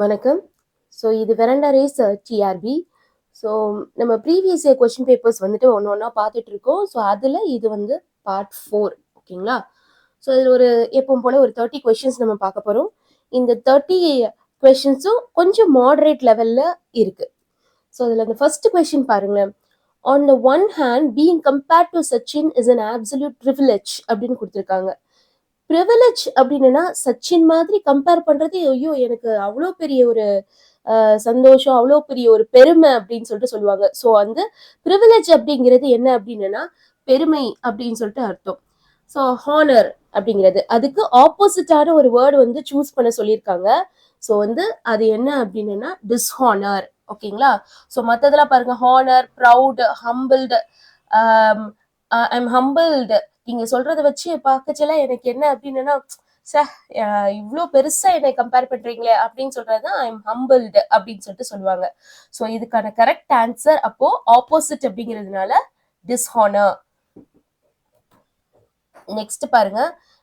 வணக்கம். ஸோ இது veranda race TRP. So நம்ம ப்ரீவியஸ் இயர் கொஸ்டின் பேப்பர்ஸ் வந்துட்டு ஒன்று ஒன்றா பார்த்துட்டு இருக்கோம். ஸோ அதில் இது வந்து பார்ட் 4. ஓகேங்களா? ஸோ இதில் எப்பவும் போல ஒரு 30 கொஷின்ஸ் நம்ம பார்க்க போகிறோம். இந்த 30 கொஷின்ஸும் கொஞ்சம் மாடரேட் லெவலில் இருக்கு. ஸோ இதில் அந்த ஃபர்ஸ்ட் கொஷின் பாருங்களேன். On the one hand being compared to Sachin is an absolute privilege அப்படின்னு கொடுத்துருக்காங்க. ப்ரிவிலேஜ் அப்படின்னா சச்சின் மாதிரி கம்பேர் பண்றது ஐயோ எனக்கு அவ்வளோ பெரிய ஒரு சந்தோஷம், அவ்வளோ பெரிய ஒரு பெருமை அப்படின்னு சொல்லிட்டு சொல்லுவாங்க. ஸோ வந்து ப்ரிவிலேஜ் அப்படிங்கிறது என்ன அப்படின்னா பெருமை அப்படின்னு சொல்லிட்டு அர்த்தம். ஸோ ஹானர் அப்படிங்கிறது அதுக்கு ஆப்போசிட்டான ஒரு வேர்டு வந்து சூஸ் பண்ண சொல்லியிருக்காங்க. ஸோ வந்து அது என்ன அப்படின்னா டிஸ்ஹானர். ஓகேங்களா? ஸோ மற்றதெல்லாம் பாருங்க, honour, proud, humbled, I'm humbled. நீங்க சொல்றத வச்சு பார்க்கச்சல எனக்கு என்ன அப்படின்னா இவ்வளோ பெருசா என்னை கம்பேர் பண்றீங்களே அப்படின்னு சொல்றதுதான் ஐம் ஹம்பிள்டு அப்படின்னு சொல்லிட்டு சொல்லுவாங்க. ஸோ இதுக்கான கரெக்ட் ஆன்சர் அப்போ ஆப்போசிட் அப்படிங்கிறதுனால டிஸ்ஹானர். நெக்ஸ்ட் பாருங்க,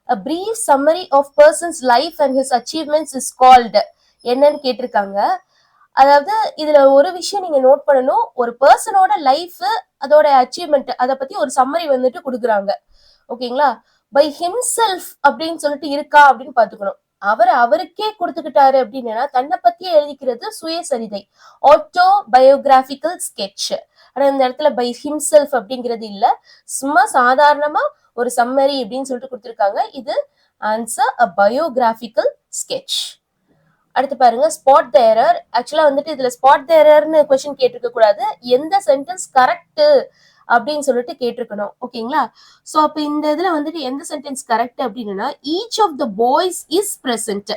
a brief summary of person's life and his achievements is called. என்னன்னு கேட்டிருக்காங்க. அதாவது இதுல ஒரு விஷயம் நீங்க நோட் பண்ணணும், ஒரு பர்சனோட லைஃப் அதோட அச்சீவ்மெண்ட் அதை பத்தி ஒரு சம்மரி வந்துட்டு கொடுக்குறாங்க. ஓகேங்களா? பை ஹிம்செல்ஃப் அப்படின்னு சொல்லிட்டு இருக்கா அப்படின்னு பாத்துக்கணும். அவருக்கே கொடுத்துக்கிட்டாரு அப்படின்னா தன்னை பத்தியே எழுதிக்கிறது சுயசரிதை, ஆட்டோ பயோகிராபிக்கல் ஸ்கெட்ச். ஆனா இந்த இடத்துல பை ஹிம்செல்ஃப் அப்படிங்கிறது இல்ல, சும்மா சாதாரணமா ஒரு சம்மரி அப்படின்னு சொல்லிட்டு கொடுத்துருக்காங்க. இது ஆன்சர் அ பயோகிராபிக்கல் ஸ்கெட்ச். அடுத்து பாருங்க, ஸ்பாட் த எரர். ஆக்சுவலா வந்துட்டு இதுல ஸ்பாட் த எரர்னு கொஸ்டின் கேட்டிருக்க கூடாது, எந்த சென்டென்ஸ் கரெக்ட் அப்படின்னு சொல்லிட்டு கேட்டிருக்கணும். ஓகேங்களா? ஸோ அப்ப இந்த இதுல வந்துட்டு எந்த சென்டென்ஸ் கரெக்ட் அப்படின்னா each of the boys is present.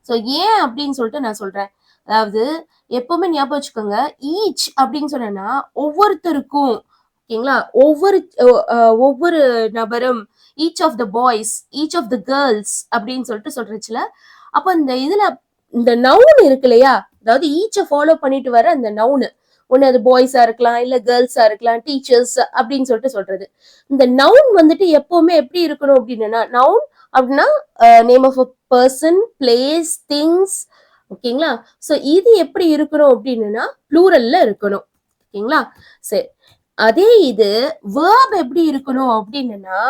So ஏன் அப்படின்னு சொல்லிட்டு நான் சொல்றேன். அதாவது எப்பவுமே ஞாபகம் வச்சுக்கோங்க, ஈச் அப்படின்னு சொன்னா ஒவ்வொருத்தருக்கும். ஓகேங்களா? ஒவ்வொரு நபரும், each of the boys, each of the girls அப்படின்னு சொல்லிட்டு சொல்றச்சுல, அப்ப இந்த இதுல இந்த நவுன் இருக்கு இல்லையா, அதாவது ஈச்சை ஃபாலோ பண்ணிட்டு வர அந்த நவுனு, ஒன்னு அது பாய்ஸா இருக்கலாம், இல்ல கேர்ள்ஸா இருக்கலாம், டீச்சர்ஸ் அப்படின்னு சொல்லிட்டு சொல்றது. இந்த நவுன் வந்துட்டு எப்பவுமே எப்படி இருக்கணும் அப்படின்னா, நவுன் அப்படின்னா name of a person, place, things. ஓகேங்களா? ஸோ இது எப்படி இருக்கணும் அப்படின்னா ப்ளூரல்ல இருக்கணும். ஓகேங்களா? சரி, அதே இது வேர்ப் எப்படி இருக்கணும் அப்படின்னா,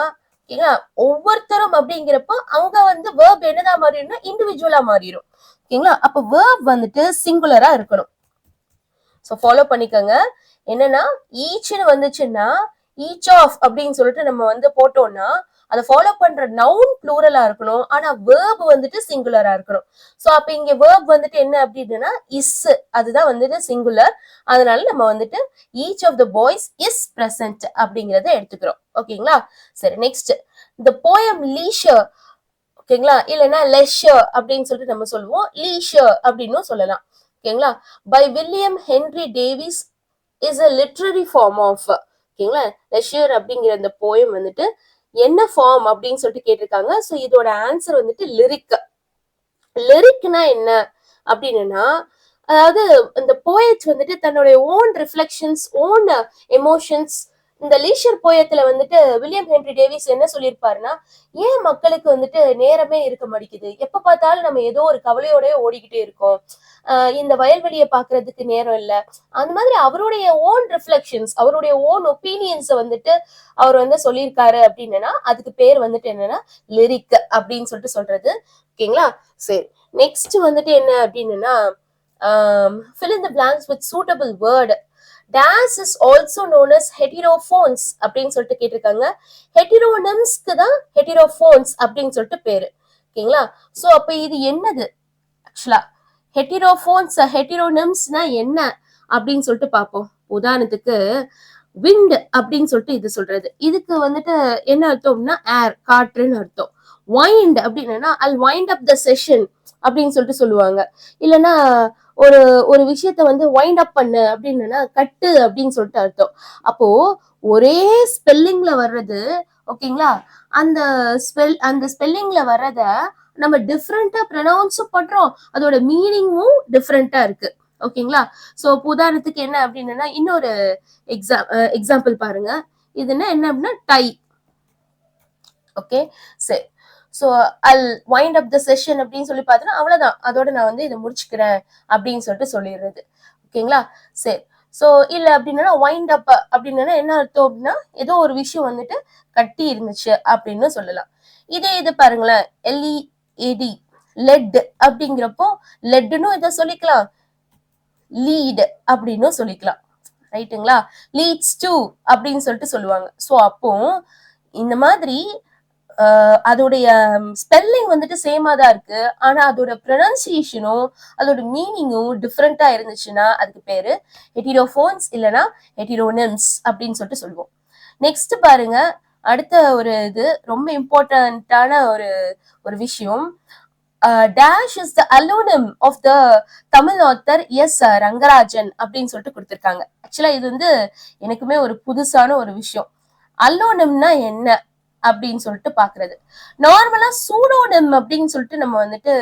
ஒவ்வொருத்தரும் அப்படிங்கிறப்போ அங்க வந்து வேர்ப் என்னதான் மாறிடும்னா இண்டிவிஜுவலா மாறிடும். ஓகேங்களா? அப்ப வேர்ப் வந்துட்டு சிங்குலரா இருக்கணும். ஸோ ஃபாலோ பண்ணிக்கோங்க. என்னன்னா ஈச்னு வந்துச்சுன்னா ஈச் ஆஃப் அப்படின்னு சொல்லிட்டு நம்ம வந்து போட்டோம்னா அதை ஃபாலோ பண்ற நவுன் ப்ளூரலா இருக்கணும், ஆனா வேர்ப் வந்துட்டு சிங்குலரா இருக்கணும். ஸோ அப்ப இங்க வேர்ப் வந்துட்டு என்ன அப்படின்னா இஸ், அதுதான் வந்துட்டு சிங்குலர். அதனால நம்ம வந்துட்டு each of the boys is present அப்படிங்கறத எடுத்துக்கிறோம். ஓகேங்களா? சரி, நெக்ஸ்ட் த போயம் லீஷர். ஓகேங்களா? இல்லைன்னா லெஷர் அப்படின்னு சொல்லிட்டு நம்ம சொல்லுவோம், லீஷர் அப்படின்னு சொல்லலாம். ஓகேங்களா? By William Henry Davies is a literary form of. ஓகேங்களா? லெஷர் அப்படிங்கிற அந்த போயம் வந்துட்டு என்ன ஃபார்ம் அப்படின்னு சொல்லிட்டு கேட்டிருக்காங்க. ஸோ இதோட ஆன்சர் வந்துட்டு லிரிக். லிரிக்னா என்ன அப்படின்னா, அதாவது இந்த போயட் வந்துட்டு தன்னுடைய ஓன் ரிஃப்ளெக்ஷன்ஸ், ஓன் எமோஷன்ஸ். இந்த லீஷர் போயத்துல வந்துட்டு வில்லியம் ஹென்ரி டேவிஸ் என்ன சொல்லியிருப்பாருன்னா, ஏன் மக்களுக்கு வந்துட்டு நேரமே இருக்க மாட்டேங்குது, எப்ப பார்த்தாலும் நம்ம ஏதோ ஒரு கவலையோடய ஓடிக்கிட்டே இருக்கோம், இந்த வயல்வெளியை பாக்குறதுக்கு நேரம் இல்லை. அந்த மாதிரி அவருடைய ஓன் ரிஃப்ளெக்ஷன்ஸ், அவருடைய ஓன் ஒப்பீனியன்ஸ் வந்துட்டு அவர் வந்து சொல்லியிருக்காரு அப்படின்னா அதுக்கு பேர் வந்துட்டு என்னன்னா லிரிக் அப்படின்னு சொல்லிட்டு சொல்றது. ஓகேங்களா? சரி, நெக்ஸ்ட் வந்துட்டு என்ன அப்படின்னா fill in the blanks with suitable word. Dash is also known as heterophones அப்படின்னு சொல்லிட்டு கேட்டிருக்காங்க. ஹெட்டிரோனிம்ஸ்க்கு தான் ஹெட்டிரோஃபோன்ஸ் அப்படின்னு சொல்லிட்டு பேரு. ஓகேங்களா? ஸோ அப்ப இது என்னது ஆக்சுவலா? ஹெட்டிரோஃபோன்ஸ் ஹெட்டிரோனிம்ஸ்னா என்ன அப்படின்னு சொல்லிட்டு பார்ப்போம். உதாரணத்துக்கு விண்ட் அப்படின்னு சொல்லிட்டு இது சொல்றது, இதுக்கு வந்துட்டு என்ன அர்த்தம்னா ஏர், காற்றுன்னு அர்த்தம். வைண்ட் அப்படின்னா I'll wind up the session அப்படின்னு சொல்லிட்டு சொல்லுவாங்க. இல்லைன்னா ஒரு ஒரு விஷயத்த வந்து வைண்ட் அப் பண்ணு அப்படின்னா கட்டு அப்படின்னு சொல்லிட்டு அர்த்தம். அப்போ ஒரே ஸ்பெல்லிங்ல வர்றது, ஓகேங்களா, அந்த ஸ்பெல்லிங்ல வர்றத நம்ம டிஃப்ரெண்டா ப்ரொனவுன்ஸும் பண்றோம், அதோட மீனிங்கும் டிஃப்ரெண்டா இருக்கு. ஓகேங்களா? ஸோ உதாரணத்துக்கு என்ன அப்படின்னா இன்னொரு எக்ஸாம்பிள் பாருங்க. இதுன்னா என்ன அப்படின்னா டை. ஓகே, சரி. So Al wind up the session அப்படின்னு சொல்லி பார்த்தோன்னா அவ்வளவுதான், அதோட நான் வந்து இதை முடிச்சுக்கிறேன் அப்படின்னு சொல்லிட்டு சொல்லிடுறது. ஓகேங்களா? சரி. ஸோ இல்ல அப்படின்னா வைண்ட் அப் அப்படின்னா என்ன அர்த்தம் அப்படின்னா ஏதோ ஒரு விஷயம் வந்துட்டு கட்டி இருந்துச்சு அப்படின்னு சொல்லலாம். இதே இது பாருங்களேன், LEAD லெட் அப்படிங்கிறப்போ லெட்னு இதை சொல்லிக்கலாம், லீட் அப்படின்னு சொல்லிக்கலாம். ரைட்டுங்களா? லீட்ஸ் டு அப்படின்னு சொல்லிட்டு சொல்லுவாங்க. ஸோ அப்போ இந்த மாதிரி அதோடைய ஸ்பெல்லிங் வந்துட்டு சேமா தான் இருக்கு, ஆனா அதோட ப்ரொனன்சியேஷனும் அதோட மீனிங்கும் டிஃப்ரெண்டா இருந்துச்சுன்னா அதுக்கு பேரு ஹெட்டிரோஃபோன்ஸ் இல்லைன்னா ஹெட்டிரோனிம்ஸ் அப்படின்னு சொல்லிட்டு சொல்லுவோம். நெக்ஸ்ட் பாருங்க, அடுத்த ஒரு இது ரொம்ப இம்பார்ட்டன்டான ஒரு விஷயம். Dash is the allonym of the Tamil author S Rangarajan அப்படின்னு சொல்லிட்டு கொடுத்திருக்காங்க. ஆக்சுவலா இது வந்து எனக்குமே ஒரு புதுசான ஒரு விஷயம். அலோனிம்னா என்ன அப்படின்னு சொல்லிட்டு பாக்குறது. நார்மலா சூடோனிம் அப்படின்னு சொல்லிட்டு நம்ம வந்துட்டு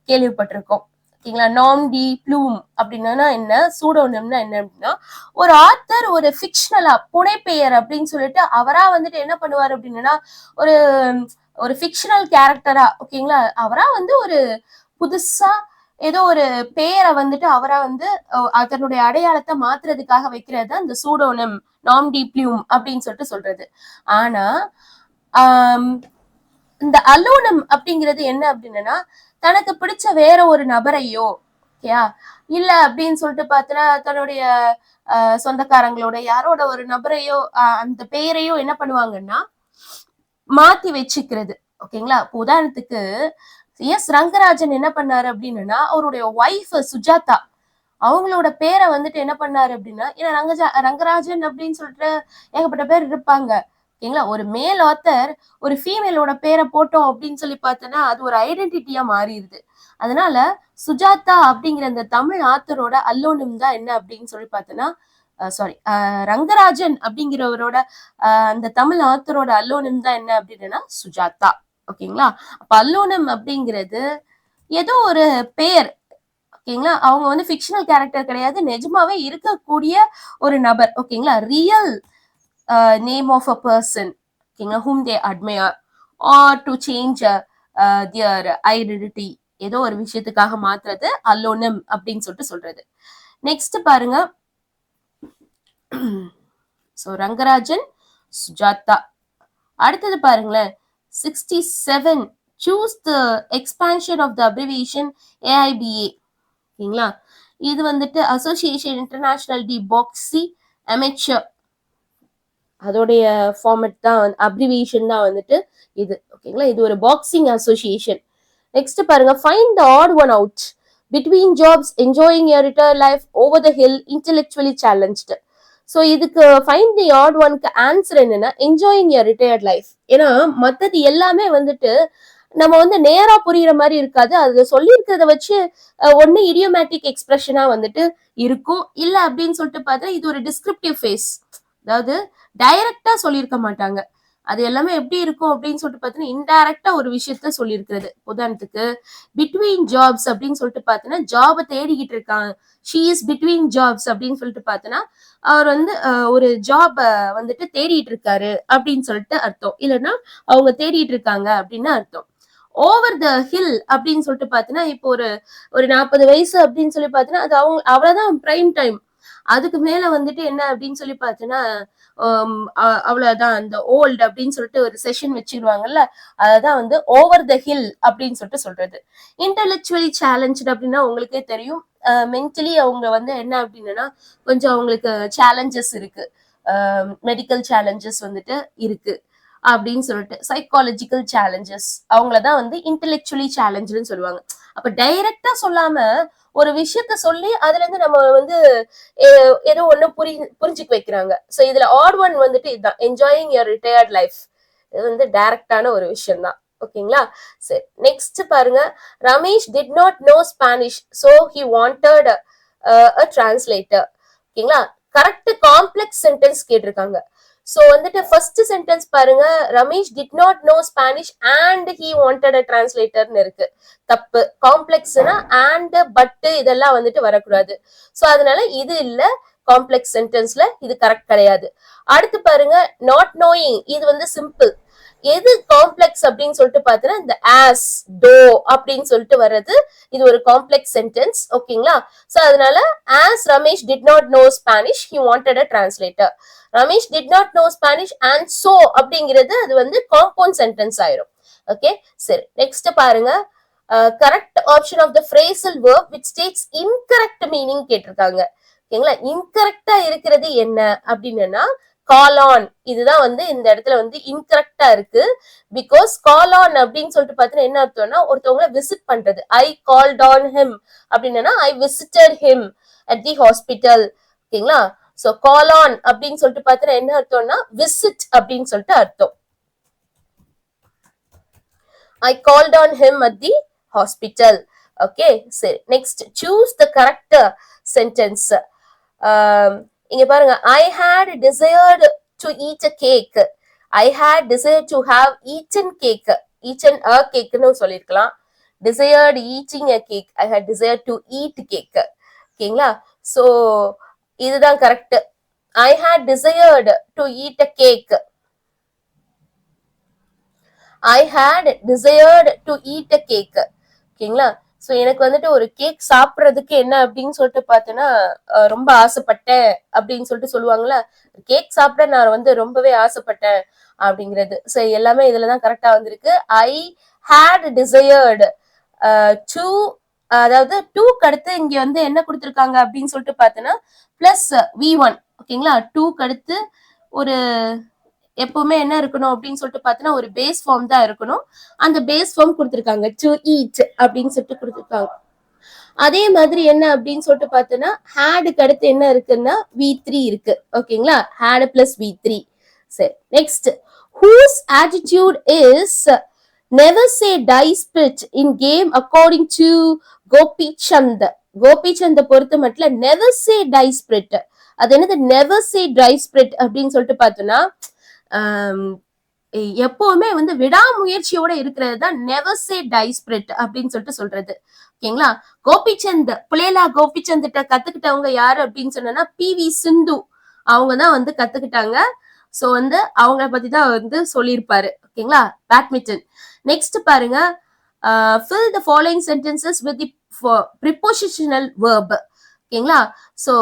கேள்விப்பட்டிருக்கோம். ஓகேங்களா? நாம் டி ப்ளூம் அப்படின்னா என்ன, சூடோனிம்னா என்ன அப்படின்னா ஒரு ஆத்தர் ஒரு ஃபிக்ஷனலா புனைப்பெயர் அப்படின்னு சொல்லிட்டு அவரா வந்துட்டு என்ன பண்ணுவார் அப்படின்னா ஒரு ஒரு ஃபிக்ஷனல் கேரக்டரா, ஓகேங்களா, அவரா வந்து ஒரு புதுசா ஏதோ ஒரு பேரை வந்துட்டு அவரா வந்து அதனுடைய அடையாளத்தை மாத்துறதுக்காக வைக்கிறது அந்த சூடோனிம், நாம் டி ப்ளூம் அப்படின்னு சொல்லிட்டு சொல்றது. ஆனா இந்த அலோனம் அப்படிங்கிறது என்ன அப்படின்னா தனக்கு பிடிச்ச வேற ஒரு நபரையோ, ஓகேயா, இல்ல அப்படின்னு சொல்லிட்டு பார்த்தனா தன்னுடைய சொந்தக்காரங்களோட யாரோட ஒரு நபரையோ அந்த பெயரையோ என்ன பண்ணுவாங்கன்னா மாத்தி வச்சுக்கிறது. ஓகேங்களா? உதாரணத்துக்கு எஸ் ரங்கராஜன் என்ன பண்ணாரு அப்படின்னா அவருடைய ஒய்ஃப் சுஜாதா அவங்களோட பேரை வந்துட்டு என்ன பண்ணாரு அப்படின்னா, ஏன்னா ரங்கராஜன் அப்படின்னு சொல்லிட்டு ஏகப்பட்ட பேர் இருப்பாங்க. ஓகேங்களா? ஒரு மேல் ஆத்தர் ஒரு ஃபீமேலோட பேரை போட்டோம் அப்படின்னு சொல்லி பார்த்தோன்னா அது ஒரு ஐடென்டிட்டியா மாறிடுது. அதனால சுஜாதா அப்படிங்கிற அந்த தமிழ் ஆத்தரோட அல்லோனிம் தான் என்ன அப்படின்னு சொல்லி பார்த்தோன்னா, சாரி, ரங்கராஜன் அப்படிங்கிறவரோட அந்த தமிழ் ஆத்தரோட அல்லோனிம் தான் என்ன அப்படின்னா சுஜாதா. ஓகேங்களா? அப்ப அல்லோனிம் அப்படிங்கிறது ஏதோ ஒரு பேர். ஓகேங்களா? அவங்க வந்து ஃபிக்ஷனல் கேரக்டர் கிடையாது, நிஜமாவே இருக்கக்கூடிய ஒரு நபர். ஓகேங்களா? Real name of a person, ஓகேங்களா, whom they admire or to change their identity, ஏதோ ஒரு விஷயத்துக்காக மாத்துறது அல்லோனிம் அப்படின்னு சொல்லிட்டு சொல்றது. நெக்ஸ்ட் பாருங்க, சோ ரங்கராஜன், சுஜாதா. அடுத்தது பாருங்களேன், 67 choose the expansion of the abbreviation AIBA. ஓகேங்களா? இது வந்துட்டு அசோசியேஷன் இன்டர்நேஷனல் டி பாக்ஸி அமெச்சர், அதோடைய ஃபார்மேட் தான், அப்ரிவியேஷன் தான் வந்துட்டு இது. ஓகேங்களா? இது ஒரு பாக்ஸிங் அசோசியேஷன். நெக்ஸ்ட் பாருங்க, find the odd one out between jobs, enjoying your retired life, over the hill, intellectually challenged. So இதுக்கு ஃபைண்ட் தி ஆட் ஒன்க்கு ஆன்சர் என்னன்னா என்ஜாயிங் யர் ரிட்டையர்ட் லைஃப். ஏன்னா மற்றது எல்லாமே வந்துட்டு நம்ம வந்து நேரா புரியுற மாதிரி இருக்காது, அது சொல்லியிருக்கிறத வச்சு ஒன்னு இடியோமேட்டிக் எக்ஸ்பிரஷனா வந்துட்டு இருக்கும், இல்ல அப்படின்னு சொல்லிட்டு பார்த்தா இது ஒரு டிஸ்கிரிப்டிவ் ஃபேஸ், அதாவது டைரக்டா சொல்லியிருக்க மாட்டாங்க. அது எல்லாமே எப்படி இருக்கும் அப்படின்னு சொல்லிட்டு பார்த்தீங்கன்னா இன்டைரக்டா ஒரு விஷயத்த சொல்லியிருக்கிறது. உதாரணத்துக்கு பிட்வீன் ஜாப்ஸ் அப்படின்னு சொல்லிட்டு பார்த்தீங்கன்னா ஜாபை தேடிக்கிட்டு இருக்காங்க, ஷீ இஸ் பிட்வீன் ஜாப்ஸ் அப்படின்னு சொல்லிட்டு பார்த்தீங்கன்னா அவர் வந்து ஒரு ஜாப் வந்துட்டு தேடிட்டு இருக்காரு அப்படின்னு சொல்லிட்டு அர்த்தம், இல்லைன்னா அவங்க தேடிட்டு இருக்காங்க அப்படின்னு அர்த்தம். ஓவர் த ஹில் அப்படின்னு சொல்லிட்டு பாத்தீங்கன்னா இப்போ ஒரு 40 வயசு அப்படின்னு சொல்லி பாத்தீங்கன்னா அது அவங்க அவ்வளவுதான் பிரைம் டைம். அதுக்கு மேல வந்துட்டு என்ன அப்படின்னு சொல்லி பாத்தீங்கன்னா அவ்வளவுதான் அந்த ஓல்டு அப்படின்னு சொல்லிட்டு ஒரு செஷன் வச்சிருவாங்கல்ல, அதான் வந்து ஓவர் த ஹில் அப்படின்னு சொல்லிட்டு சொல்றது. இன்டெலெக்சுவலி சேலஞ்சு அப்படின்னா உங்களுக்கே தெரியும், மென்டலி அவங்க வந்து என்ன அப்படின்னா கொஞ்சம் அவங்களுக்கு சேலஞ்சஸ் இருக்கு, மெடிக்கல் சேலஞ்சஸ் வந்துட்டு இருக்கு அப்படின்னு சொல்லிட்டு, சைக்காலஜிக்கல் சேலஞ்சஸ், அவங்களதான் வந்து இன்டெலெக்சுவலி சேலஞ்சுன்னு சொல்லுவாங்க. அப்ப டைரக்டா சொல்லாம ஒரு விஷயத்த சொல்லி அதுல இருந்து நம்ம வந்து ஏதோ ஒண்ணு புரிஞ்சுக்க வைக்கிறாங்க. சோ இதுல ஆட் ஒன் வந்துட்டு இதுதான், என்ஜாயிங் யுவர் ரிட்டையர்ட் லைஃப். இது வந்து டைரக்டான ஒரு விஷயம் தான். ஓகேங்களா? சரி, நெக்ஸ்ட் பாருங்க, Ramesh did not know Spanish so he wanted a translator. ஓகேங்களா? கரெக்ட் காம்ப்ளெக்ஸ் சென்டென்ஸ் கேட்டிருக்காங்க. சோ வந்துட்டு ஃபர்ஸ்ட் சென்டென்ஸ் பாருங்க, Ramesh did not know Spanish and he wanted a டிரான்ஸ்லேட்டர்னு இருக்கு. தப்பு. காம்ப்ளெக்ஸ்னா அண்ட் பட் இதெல்லாம் வந்துட்டு வரக்கூடாது. சோ அதனால இது இல்ல, காம்ப்ளெக்ஸ் சென்டென்ஸ்ல இது கரெக்ட் கிடையாது. அடுத்து பாருங்க நாட் நோயிங், இது வந்து சிம்பிள். எது காம்ப்ளெக்ஸ் அப்படின்னு சொல்லிட்டு பாத்தீங்கன்னா இந்த ஆஸ் டோ அப்படின்னு சொல்லிட்டு வர்றது இது ஒரு காம்ப்ளெக்ஸ் சென்டென்ஸ். ஓகேங்களா? சோ அதனால as Ramesh did not know Spanish he wanted a translator. Ramesh did not know Spanish and so அப்படிங்கிறது அது வந்து காம்பவுண்ட் சென்டென்ஸ் ஆயிரும். ஓகே, சரி நெக்ஸ்ட் பாருங்க. Correct option of the phrasal verb which states incorrect meaning கேட்டிருக்காங்க. ஓகேங்களா? இன்கரெக்டா இருக்கிறது என்ன அப்படின்னா கால் ஆன், இதுதான் வந்து இந்த இடத்துல வந்து இன்கரெக்டா இருக்கு. பிகாஸ் கால் ஆன் அப்படின்னு சொல்லிட்டு பார்த்தீங்கன்னா என்ன அர்த்தம்னா ஒருத்தவங்களை விசிட் பண்றது. ஐ கால்ட் ஆன் ஹிம் அப்படின்னா I visited him at the hospital. ஓகேங்களா? சோ கால் ஆன் அப்படின்னு சொல்லிட்டு பார்த்தீங்கன்னா என்ன அர்த்தம்னா விசிட் அப்படின்னு சொல்லிட்டு அர்த்தம். I called on him at the hospital. Okay, சரி next choose the correct sentence. இங்க பாருங்க, I had desired to eat a cake. I had desired to have eaten cake. eaten a cake னு சொல்லிருக்கலாம். desired eating a cake. I had desired to eat cake. ஓகேங்களா? So இதுதான் correct. I had desired to eat a cake. I had desired to eat a cake. ஓகேங்களா? So எனக்கு வந்துட்டு ஒரு cake சாப்பிடுறதுக்கு என்ன அப்படின்னு சொல்லிட்டு பார்த்தேன்னா ரொம்ப ஆசைப்பட்டேன் அப்படின்னு சொல்லிட்டு சொல்லுவாங்கல்ல, கேக் சாப்பிட நான் வந்து ரொம்பவே ஆசைப்பட்டேன் அப்படிங்கிறது. சோ எல்லாமே இதுலதான் கரெக்டா வந்திருக்கு. ஐ ஹேட் டிசையர்டு டு, அதாவது டூக்கு அடுத்து இங்க வந்து என்ன கொடுத்திருக்காங்க அப்படின்னு சொல்லிட்டு பார்த்தேன்னா பிளஸ் V1. ஓகேங்களா? டூக்கு அடுத்து ஒரு எப்பவுமே என்ன இருக்கணும் அப்படின்னு சொல்லிட்டு பார்த்தீங்கன்னா ஒரு பேஸ் ஃபார்ம் தான் இருக்கணும். அந்த பேஸ் ஃபார்ம் கொடுத்துருக்காங்க டு ஈட் அப்படின்னு சொல்லிட்டு கொடுத்துருக்காங்க. அதே மாதிரி என்ன அப்படின்னு சொல்லிட்டு பார்த்தோன்னா ஹேடுக்கு அடுத்து என்ன இருக்குன்னா V3 இருக்கு. ஓகேங்களா? Had plus V3. சரி next, whose attitude is never say die split in game according to Gopi Chand. Gopi சந்த பொறுத்த மட்டும் never say die split. அது என்னது never say die split அப்படின்னு சொல்லிட்டு பார்த்தோம்னா எப்பவுமே வந்து விடாமுயற்சியோட இருக்கிறது தான் நெவர் சே டை ஸ்பிரிட் அப்படின்னு சொல்லிட்டு சொல்றது. ஓகேங்களா? கோபிச்சந்த், புலேலா கோபிச்சந்த் கிட்ட கத்துக்கிட்டவங்க யாரு அப்படின்னு சொன்னா PV சிந்து. அவங்கதான் வந்து கத்துக்கிட்டாங்க. சோ வந்து அவங்கள பத்தி தான் வந்து சொல்லியிருப்பாரு. ஓகேங்களா? பேட்மிண்டன். நெக்ஸ்ட் பாருங்க, fill the following sentences with the prepositional verb. ஓகேங்களா? So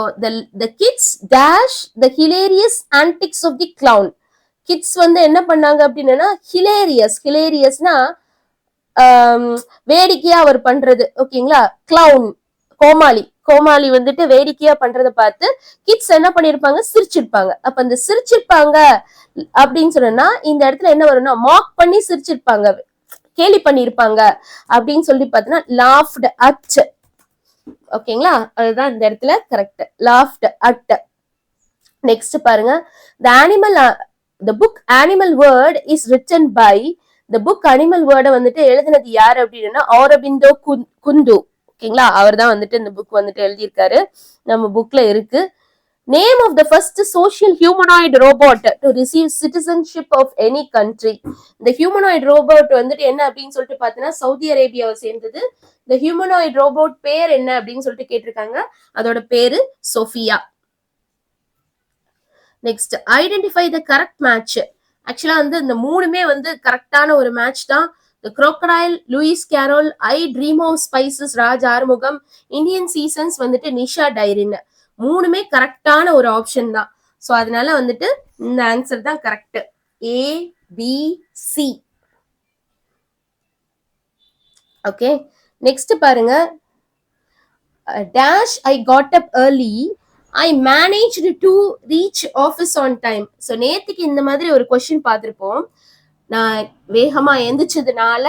the kids dash the hilarious antics of the clown. Kids வந்து என்ன பண்ணாங்க அப்படின்னா ஹிலேரியஸ்னா வேடிக்கையா அவர் பண்றது. ஓகேங்களா? கிளவுன் கோமாளி வந்துட்டு வேடிக்கையா பண்றதை பார்த்து கிட்ஸ் என்ன பண்ணிருப்பாங்க, சிரிச்சிருப்பாங்க. அப்ப அந்த சிரிச்சிருப்பாங்க அப்படின்னு சொன்னா இந்த இடத்துல என்ன வரும்னா மார்க் பண்ணி சிரிச்சிருப்பாங்க, கேலி பண்ணிருப்பாங்க அப்படின்னு சொல்லி பார்த்தோன்னா லாஃப்ட் அட். ஓகேங்களா? அதுதான் இந்த இடத்துல கரெக்ட், லாஃப்ட் அட். நெக்ஸ்ட் பாருங்க, the book Animal World is written by, the book Animal World வந்துட்டு எழுதினது யாரு அப்படின்னா ஆரோபிந்தோ குந்து. ஓகேங்களா? அவர் தான் வந்துட்டு இந்த புக் வந்துட்டு எழுதியிருக்காரு, நம்ம புக்ல இருக்கு. Name of the first social humanoid robot to receive citizenship of any country. இந்த ஹியூமனாய்டு ரோபோட் வந்துட்டு என்ன அப்படின்னு சொல்லிட்டு பார்த்தீங்கன்னா சவுதி அரேபியாவை சேர்ந்தது. இந்த ஹியூமனாய்டு ரோபோட் பேர் என்ன அப்படின்னு சொல்லிட்டு கேட்டிருக்காங்க. அதோட பேரு Sophia. Next, identify the correct match. ஆக்சுவலா வந்து இந்த மூணுமே வந்து கரெக்டான ஒரு மேட்ச் தான். The crocodile, Lewis Carroll, I dream of spices Raj Arumugam, Indian seasons வந்துட்டு நிஷா டைரின். மூணுமே கரெக்டான ஒரு ஆப்ஷன் தான். ஸோ அதனால வந்துட்டு இந்த ஆன்சர் தான் கரெக்ட், ABC. ஓகே, நெக்ஸ்ட் பாருங்க, dash I got up early, I managed to reach office on time. So நேத்துக்கு இந்த மாதிரி ஒரு கொஸ்டின் பார்த்துருப்போம். நான் வேகமா எந்திரிச்சதுனால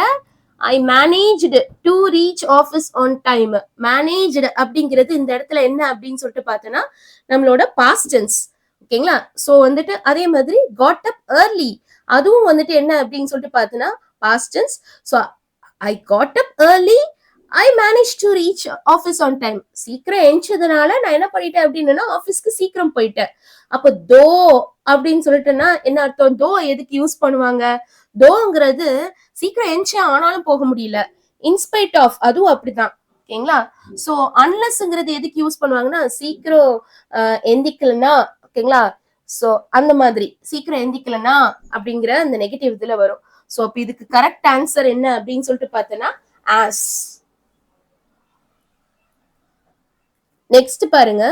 I managed to reach office on time. managed அப்படிங்கிறது இந்த இடத்துல என்ன அப்படின்னு சொல்லிட்டு பார்த்தோன்னா நம்மளோட past tense. ஓகேங்களா? ஸோ வந்துட்டு அதே மாதிரி got up early, அதுவும் வந்துட்டு என்ன அப்படின்னு சொல்லிட்டு பார்த்தோன்னா past tense. So I got up early, I managed to reach office on time. சீக்கிரம் எஞ்சதுனால நான் என்ன பண்ணிட்டேன் அப்படின்னா ஆபீஸ்க்கு சீக்கிரம் போயிட்டேன். அப்போ தோ அப்படின்னு சொல்லிட்டுன்னா என்ன அர்த்தம்? தோ எதுக்கு யூஸ் பண்ணுவாங்க? தோங்கிறது சீக்கிரம் எஞ்ச ஆனாலும் போக முடியல. இன்ஸ்பைட் ஆஃப், அதுவும் அப்படிதான். ஓகேங்களா. சோ அன்லெஸ்ங்கிறது எதுக்கு யூஸ் பண்ணுவாங்கன்னா சீக்கிரம் எந்திக்கலன்னா ஓகேங்களா. சோ அந்த மாதிரி சீக்கிரம் எந்திக்கலன்னா அப்படிங்கிற அந்த நெகட்டிவ் இதுல வரும். சோ அப்ப இதுக்கு கரெக்ட் ஆன்சர் என்ன அப்படின்னு சொல்லிட்டு பார்த்தோன்னா ஆஸ். நெக்ஸ்ட் பாருங்க,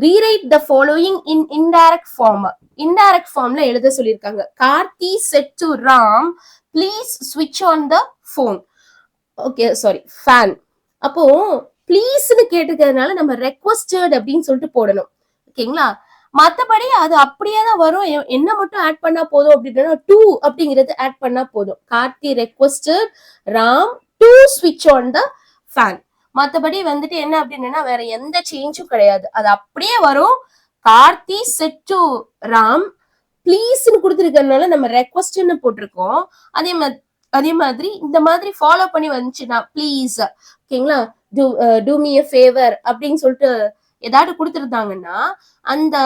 rewrite the following in indirect form. Indirect ஃபார்ம்ல எழுத சொல்லியிருக்காங்க. Karthi said to Ram please ஸ்விட்ச் on the phone. Okay sorry fan. அப்போ ப்ளீஸ்னு கேட்டுக்கிறதுனால நம்ம ரெக்வஸ்டட் அப்படின்னு சொல்லிட்டு போடணும். ஓகேங்களா. மத்தபடி அது அப்படியே தான் வரும். என்ன மட்டும் ஆட் பண்ணா போதும் அப்படின்னா டு அப்படிங்கிறது ஆட் பண்ணா போதும். கார்த்தி ரெக்வஸ்டட் ராம் டு ஸ்விட்ச் ஆன் த ஃபேன். மத்தபடி வந்துட்டு என்ன அப்படின்னா வேற எந்த சேஞ்சும் கிடையாது. அது அப்படியே வரும். கார்த்தி செட் டு ராம் ப்ளீஸ்னு கொடுத்துருக்கறதுனால நம்ம ரெக்வஸ்ட்னு போட்டிருக்கோம். அதே மாதிரி இந்த மாதிரி ஃபாலோ பண்ணி வந்துச்சுன்னா ப்ளீஸ் ஓகேங்களா டூ மீ எ ஃபேவர் அப்படின்னு சொல்லிட்டு ஏதாவது கொடுத்துருந்தாங்கன்னா அந்த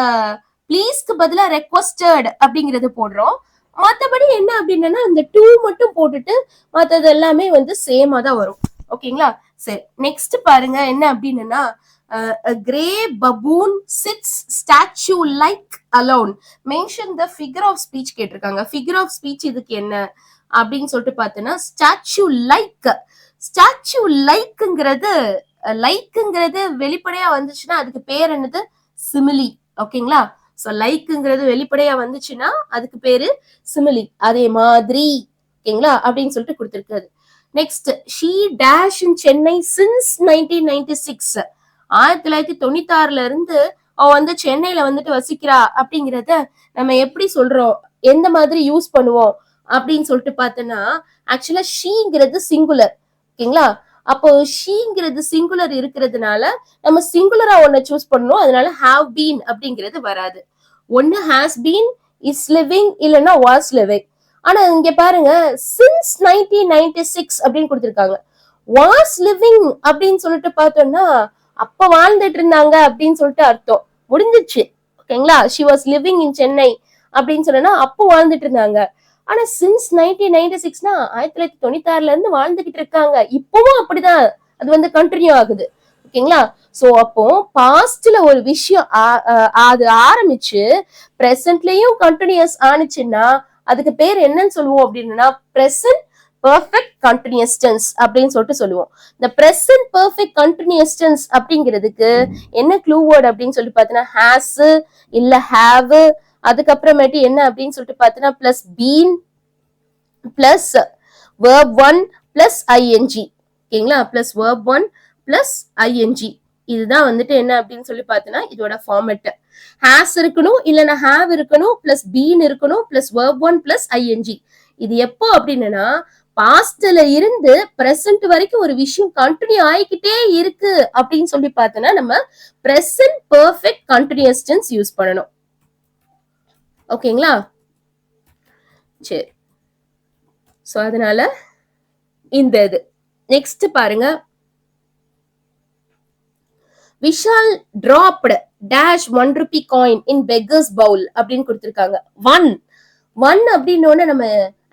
ப்ளீஸ்க்கு பதிலா ரெக்வஸ்டட் அப்படிங்கறது போடுறோம். மத்தபடி என்ன அப்படின்னா இந்த டூ மட்டும் போட்டுட்டு மத்தது எல்லாமே வந்து சேமா தான் வரும். ஓகேங்களா. சரி நெக்ஸ்ட் பாருங்க என்ன அப்படின்னா a grey baboon sits statue like alone mention the figure of speech கேட்டிருக்காங்க. figure of speech இதுக்கு என்ன அப்படின்னு சொல்லிட்டு பார்த்தோன்னா ஸ்டாச்சு லைக். ஸ்டாச்சு லைக்குங்கிறது வெளிப்படையா வந்துச்சுன்னா அதுக்கு பேர் என்னது சிமிலி. ஓகேங்களா. சோ லைக்குங்கிறது வெளிப்படையா வந்துச்சுன்னா அதுக்கு பேரு சிமிலி. அதே மாதிரி ஓகேங்களா அப்படின்னு சொல்லிட்டு கொடுத்திருக்காது. Next she dash in Chennai since 1996. 1996 இருந்து அவ வந்து சென்னையில வந்துட்டு வசிக்கிறா அப்படிங்கிறத நம்ம எப்படி சொல்றோம், எந்த மாதிரி யூஸ் பண்ணுவோம் அப்படின்னு சொல்லிட்டு பார்த்தோன்னா ஆக்சுவலா ஷீங்கிறது சிங்குலர். ஓகேங்களா. அப்போ ஷீங்கிறது சிங்குலர் இருக்கிறதுனால நம்ம சிங்குலரா ஒன்ன சூஸ் பண்ணணும். அதனால ஹாவ் பீன் அப்படிங்கிறது வராது. ஒன்னு ஹாஸ் பீன், இஸ் லிவிங், இல்லைன்னா வாஸ் லிவிங். ஆனா இங்க பாருங்க சின்ஸ் 1996 அப்படின்னு கொடுத்திருக்காங்க. வாஸ் லிவிங் அப்படின்னு சொல்லிட்டு பார்த்தோம்னா அப்ப வாழ்ந்துட்டு இருந்தாங்க அப்படின்னு சொல்லிட்டு அர்த்தம் முடிஞ்சிச்சு. ஓகேங்களா. She was living in Chennai அப்படின்னு சொன்னா அப்போ வாழ்ந்துட்டு இருந்தாங்க. ஆனா சின்ஸ் 1996னா 1996 இருந்து வாழ்ந்துகிட்டு இருக்காங்க. இப்பவும் அப்படிதான் அது வந்து கண்டினியூ ஆகுது. ஓகேங்களா. சோ அப்போ பாஸ்ட்ல ஒரு விஷயம் அது ஆரம்பிச்சு பிரசன்ட்லயும் கண்டினியூஸ் ஆனிச்சுன்னா அதுக்கு பேர் என்னன்னு சொல்லுவோம் அப்படின்னா பிரசன்ட் பெர்ஃபெக்ட் கண்டினியூஸ் டென்ஸ் அப்படின்னு சொல்லிட்டு சொல்லுவோம். இந்த பிரசன்ட் பெர்ஃபெக்ட் கண்டினியூஸ் டென்ஸ் அப்படிங்கிறதுக்கு என்ன க்ளூ வேர்ட் அப்படின்னு சொல்லிட்டு பார்த்தீங்கன்னா ஹேஸ் இல்ல ஹேவ், அதுக்கப்புறமேட்டு என்ன அப்படின்னு சொல்லிட்டு பார்த்தீங்கன்னா plus been plus verb 1 plus ING. ஓகேங்களா. Plus verb 1 plus ING. இதுதான் வந்துட்டு என்ன அப்படின்னு சொல்லி பார்த்தோன்னா இதோட ஃபார்மேட். ஹேஸ் இருக்கணும், இல்லைன்னா ஹேவ் இருக்கணும், பிளஸ் பீன் இருக்கணும், பிளஸ் verb 1 பிளஸ் ஐஎன்ஜி. இது எப்போ அப்படின்னா பாஸ்ட்ல இருந்து பிரசன்ட் வரைக்கும் ஒரு விஷயம் கண்டினியூ ஆகிக்கிட்டே இருக்கு அப்படின்னு சொல்லி பார்த்தோன்னா நம்ம present perfect continuous tense use பண்ணணும். ஓகேங்களா. சரி. சோ அதனால இந்த இது நெக்ஸ்ட் பாருங்க. Vishal dropped dash 1 rupee coin in beggar's bowl அப்படின்னு கொடுத்திருக்காங்க. ஒன் அப்படின்னு நம்ம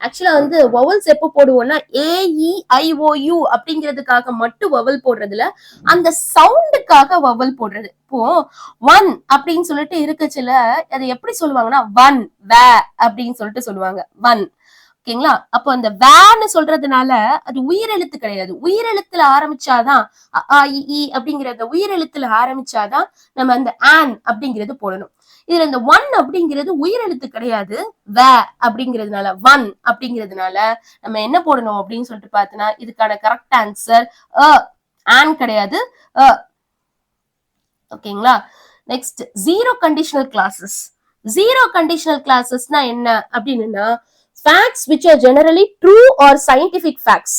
ஆக்சுவலா வந்து வவல்ஸ் எப்போ போடுவோம்னா AEIOU அப்படிங்கிறதுக்காக மட்டும் வவல் போடுறதுல அந்த சவுண்டுக்காக வவல் போடுறது. இப்போ ஒன் அப்படின்னு சொல்லிட்டு இருக்கச்சுல அதை எப்படி சொல்லுவாங்கன்னா ஒன் வே அப்படின்னு சொல்லிட்டு சொல்லுவாங்க. ஒன். ஓகேங்களா. அப்போ அந்த வேன்னு சொல்றதுனால அது உயிரெழுத்து கிடையாது. உயிரெழுத்துல ஆரம்பிச்சாதான் அப்படிங்கறத உயிரெழுத்துல ஆரம்பிச்சாதான் நம்ம அந்த ஆன் அப்படிங்கிறது போடணும். இதுல இந்த ஒன் அப்படிங்கிறது உயிரெழுத்து கிடையாது. வே அப்படிங்கிறதுனால ஒன் அப்படிங்கிறதுனால நம்ம என்ன போடணும் அப்படின்னு சொல்லிட்டு பார்த்தோன்னா இதுக்கான கரெக்ட் ஆன்சர் ஆன் கிடையாது. ஓகேங்களா. Next zero conditional clauses. Zero conditional கிளாஸஸ்னா என்ன அப்படின்னா facts which are generally true or scientific facts.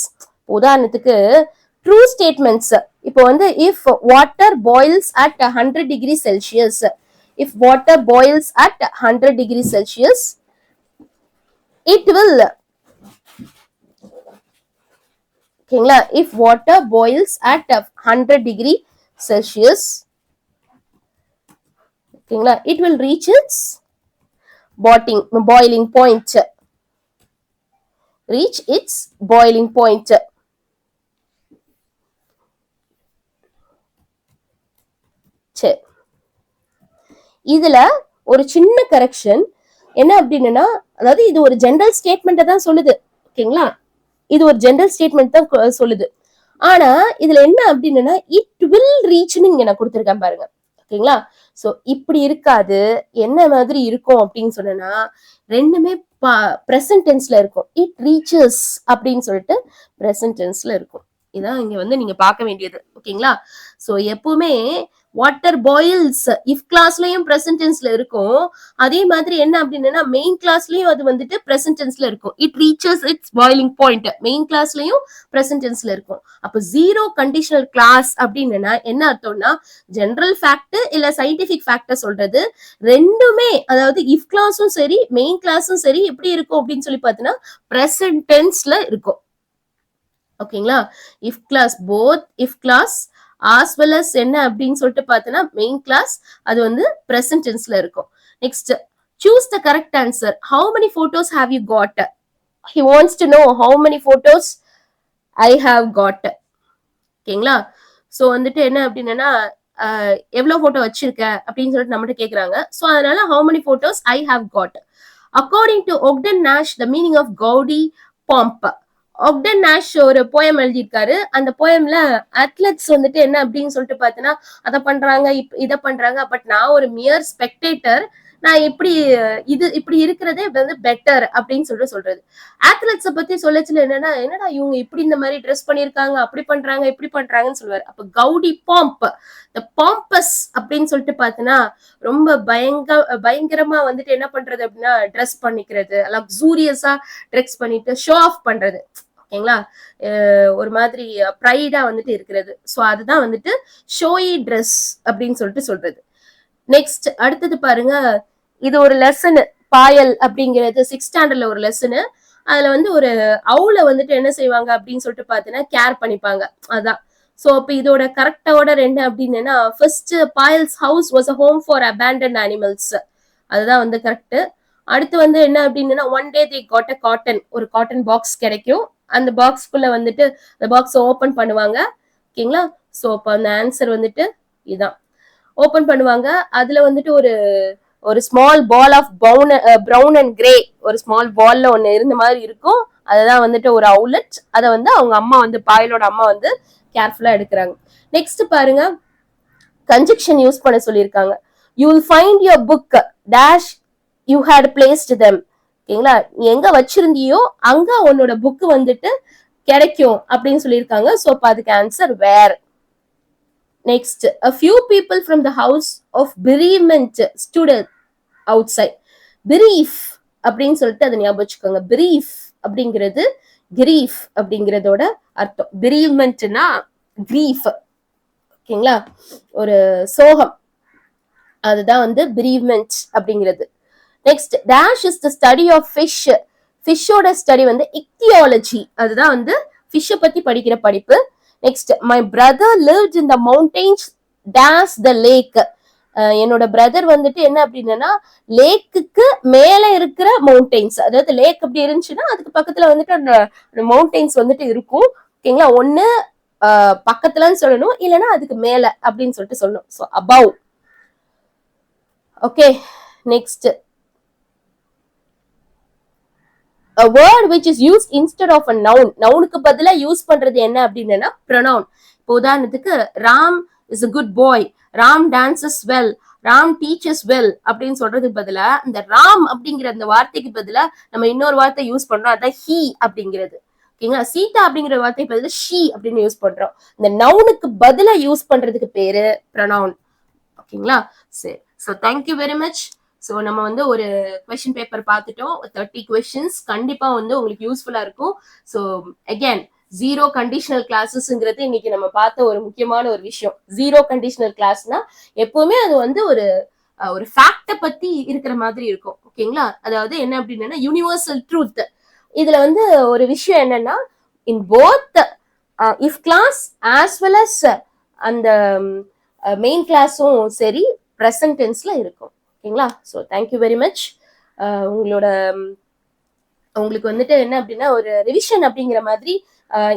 உதாரணத்துக்கு true statements. இப்போ வந்து if water boils at 100 degrees Celsius, if water boils at 100 degrees Celsius, it will, ஓகேங்களா, if water boils at 100 degree Celsius, ஓகேங்களா, it will reach its boiling point. Reach its boiling point. சரி, இதுல ஒரு சின்ன correction என்ன அப்படின்னா, அதாவது இது ஒரு ஜெனரல் ஸ்டேட்மெண்ட் தான் சொல்லுது. ஓகேங்களா, இது ஒரு ஜெனரல் ஸ்டேட்மெண்ட் தான் சொல்லுது. ஆனா இதுல என்ன அப்படின்னா, இட் வில் ரீச்னு இங்க நான் கொடுத்திருக்கேன் பாருங்க. ஓகேங்களா, சோ இப்படி இருக்காது. என்ன மாதிரி இருக்கும் அப்படின்னு சொன்னா, ரெண்டுமே பிரசன்ட் டென்ஸ்ல இருக்கும். இட் ரீச்சஸ் அப்படின்னு சொல்லிட்டு பிரசன்ட் டென்ஸ்ல இருக்கும். இதான் இங்க வந்து நீங்க பார்க்க வேண்டியது. ஓகேங்களா, சோ எப்பவுமே வாட்டர் பாயில்ஸ் இஃப் கிளாஸ்லயும் பிரசன்ட் டென்ஸ்ல இருக்கும். அதே மாதிரி என்ன அப்படின்னா மெயின் கிளாஸ்லயும் அது வந்துட்டு பிரசன்ட் டென்ஸ்ல இருக்கும். It reaches its boiling point main கிளாஸ்லயும் பிரசன்ட் டென்ஸ்ல இருக்கும். அப்ப ஜீரோ கண்டிஷனல் கிளாஸ் அப்படின்னா என்ன அர்த்தம்னா, ஜெனரல் ஃபேக்ட் இல்ல சயின்டிபிக் ஃபேக்ட சொல்றது. ரெண்டுமே, அதாவது இஃப் கிளாஸும் சரி மெயின் கிளாஸும் சரி எப்படி இருக்கும் அப்படின்னு சொல்லி பார்த்தீங்கன்னா பிரசன்ட் டென்ஸ்ல இருக்கும். ஓகேங்களா, if clause both if clause as well as என்ன அப்படின்னு சொல்லிட்டு பார்த்தோன்னா மெயின் கிளாஸ் அது வந்து பிரசன்ட் டென்ஸ்ல இருக்கும். Next, choose the correct answer. How many photos have you got? He wants to know how many photos I have got. ஓகேங்களா, so வந்துட்டு என்ன அப்படின்னா எவ்வளவு போட்டோ வச்சிருக்க அப்படின்னு சொல்லிட்டு நம்மகிட்ட கேக்குறாங்க. சோ அதனால how many photos I have got. According to Ogden Nash, the meaning of gaudy pomp. Ogden Nash ஒரு போயம் எழுதியிருக்காரு. அந்த போயம்ல அத்லெட்ஸ் வந்துட்டு என்ன அப்படின்னு சொல்லிட்டு பார்த்தீங்கன்னா அதை பண்றாங்க இதை பண்றாங்க, பட் நான் ஒரு மியர் ஸ்பெக்டேட்டர், நான் இப்படி இது இப்படி இருக்கிறதே வந்து பெட்டர் அப்படின்னு சொல்லிட்டு சொல்றது. அத்லெட்ஸ பத்தி சொல்லச்சுல என்னடா இவங்க இப்படி இந்த மாதிரி ட்ரெஸ் பண்ணிருக்காங்க, அப்படி பண்றாங்க இப்படி பண்றாங்கன்னு சொல்லுவாரு. அப்ப கவுடி பாம்ப், இந்த பாம்பஸ் அப்படின்னு சொல்லிட்டு பார்த்தீங்கன்னா ரொம்ப பயங்கரமா வந்துட்டு என்ன பண்றது அப்படின்னா ட்ரெஸ் பண்ணிக்கிறது, லக்ஸூரியஸா ட்ரெஸ் பண்ணிட்டு ஷோ ஆஃப் பண்றது. ஓகேங்களா, ஒரு மாதிரி ப்ரைடா வந்துட்டு இருக்கிறது. சோ அதுதான் வந்துட்டு ஷோயி ட்ரெஸ் அப்படின்னு சொல்லிட்டு சொல்றது. நெக்ஸ்ட் அடுத்தது பாருங்க, இது ஒரு லெசன் பாயல் அப்படிங்கிறது 6th ஸ்டாண்டர்ட்ல ஒரு லெசனு. அதுல வந்து ஒரு அவுல வந்துட்டு என்ன செய்வாங்க அப்படின்னு சொல்லிட்டு பாத்தீங்கன்னா கேர் பண்ணிப்பாங்க. அதான் சோ அப்ப இதோட கரெக்ட் ஆர்டர் என்ன அப்படின்னா, first Payal's house was a home for abandoned animals, அதுதான் வந்து கரெக்ட். அடுத்து வந்து என்ன அப்படின்னா, one day they got a cotton, ஒரு காட்டன் பாக்ஸ் கிடைக்கும். அந்த பாக்ஸ்க்குள்ள வந்துட்டு அந்த பாக்ஸ் ஓபன் பண்ணுவாங்க. ஓகேங்களா, சோ அப்ப அந்த ஆன்சர் வந்துட்டு இதான் ஓபன் பண்ணுவாங்க. அதுல வந்துட்டு ஒரு small ball of brown and grey ஒரு ஸ்மால் பால்ல ஒண்ணு இருந்த மாதிரி இருக்கும். அதுதான் வந்துட்டு ஒரு அவுலட். அதை வந்து அவங்க அம்மா வந்து பாயலோட அம்மா வந்து கேர்ஃபுல்லா எடுக்கிறாங்க. நெக்ஸ்ட் பாருங்க, கன்ஜெக்ஷன் யூஸ் பண்ண சொல்லியிருக்காங்க. You will find your book dash you had placed them. ஓகேங்களா, நீ எங்க வச்சிருந்தியோ அங்க உன்னோட புக் வந்துட்டு கிடைக்கும் அப்படின்னு சொல்லியிருக்காங்க. சோ அப்ப அதுக்கு answer where. Next, a few people from the house of bereavement stood outside. Bereave அப்படின்னு சொல்லிட்டு அதை ஞாபகம் வச்சுக்கோங்க. brief அப்படிங்கிறது grief அப்படிங்கிறதோட அர்த்தம். bereavementனா grief. ஓகேங்களா, ஒரு சோகம், அதுதான் வந்து bereavement அப்படிங்கிறது. Next, dash is the study of fish. ஃபிஷ்ஷோட ஸ்டடி வந்து இக்தியாலஜி, அதுதான் வந்து ஃபிஷ்ஷை பத்தி படிக்கிற படிப்பு. Next, my brother lived in the mountains dash the lake. என்னோட பிரதர் வந்துட்டு என்ன அப்படின்னா லேக்குக்கு மேல இருக்கிற மவுண்டெயின்ஸ், அதாவது லேக் அப்படி இருந்துச்சுன்னா அதுக்கு பக்கத்துல வந்துட்டு அந்த மவுண்டெயின்ஸ் வந்துட்டு இருக்கும். ஓகேங்களா, ஒண்ணு பக்கத்துலன்னு சொல்லணும், இல்லைன்னா அதுக்கு மேல அப்படின்னு சொல்லிட்டு சொல்லணும். So above. Okay, next, a word which is used instead of a noun. நவுனுக்கு பதிலா யூஸ் பண்றது என்ன அப்படின்னா pronoun. இப்போ உதாரணத்துக்கு Ram is a good boy, Ram dances well, Ram teaches well அப்படின்னு சொல்றதுக்கு பதிலா இந்த ராம் அப்படிங்கிற அந்த வார்த்தைக்கு பதிலா நம்ம இன்னொரு வார்த்தை யூஸ் பண்றோம், அதான் he அப்படிங்கிறது. ஓகேங்களா, சீதா அப்படிங்கிற வார்த்தை பதிலா she அப்படின்னு யூஸ் பண்றோம். இந்த நவுனுக்கு பதிலா யூஸ் பண்றதுக்கு பேரு pronoun. ஓகேங்களா, சரி. So thank you very much. So நம்ம வந்து ஒரு கொஸ்டின் பேப்பர் பார்த்துட்டோம், 30 கொஸ்டின்ஸ். கண்டிப்பா வந்து உங்களுக்கு யூஸ்ஃபுல்லா இருக்கும். ஸோ அகேன், ஜீரோ கண்டிஷனல் கிளாஸஸ்ங்கிறது இன்னைக்கு நம்ம பார்த்த ஒரு முக்கியமான ஒரு விஷயம். ஜீரோ கண்டிஷனல் கிளாஸ்னா எப்பவுமே அது வந்து ஒரு ஃபேக்ட பத்தி இருக்கிற மாதிரி இருக்கும். ஓகேங்களா, அதாவது என்ன அப்படின்னா யூனிவர்சல் ட்ரூத். இதுல வந்து ஒரு விஷயம் என்னன்னா, in both if clause as well as அந்த மெயின் கிளாஸும் சரி ப்ரெசன்ட் டென்ஸ்ல இருக்கும். ஓகேங்களா, ஸோ தேங்க்யூ வெரி மச். உங்களுக்கு வந்துட்டு என்ன அப்படின்னா ஒரு ரிவிஷன் அப்படிங்கிற மாதிரி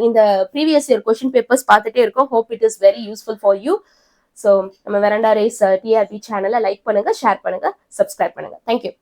இந்த ப்ரீவியஸ் இயர் கொஸ்டின் பேப்பர்ஸ் பார்த்துட்டே இருக்கோம். Hope it is very useful for you. So நம்ம வெரண்டா ரேஸ் டிஆர்பி சேனலை லைக் பண்ணுங்க, ஷேர் பண்ணுங்க, சப்ஸ்கிரைப் பண்ணுங்க. தேங்க்யூ.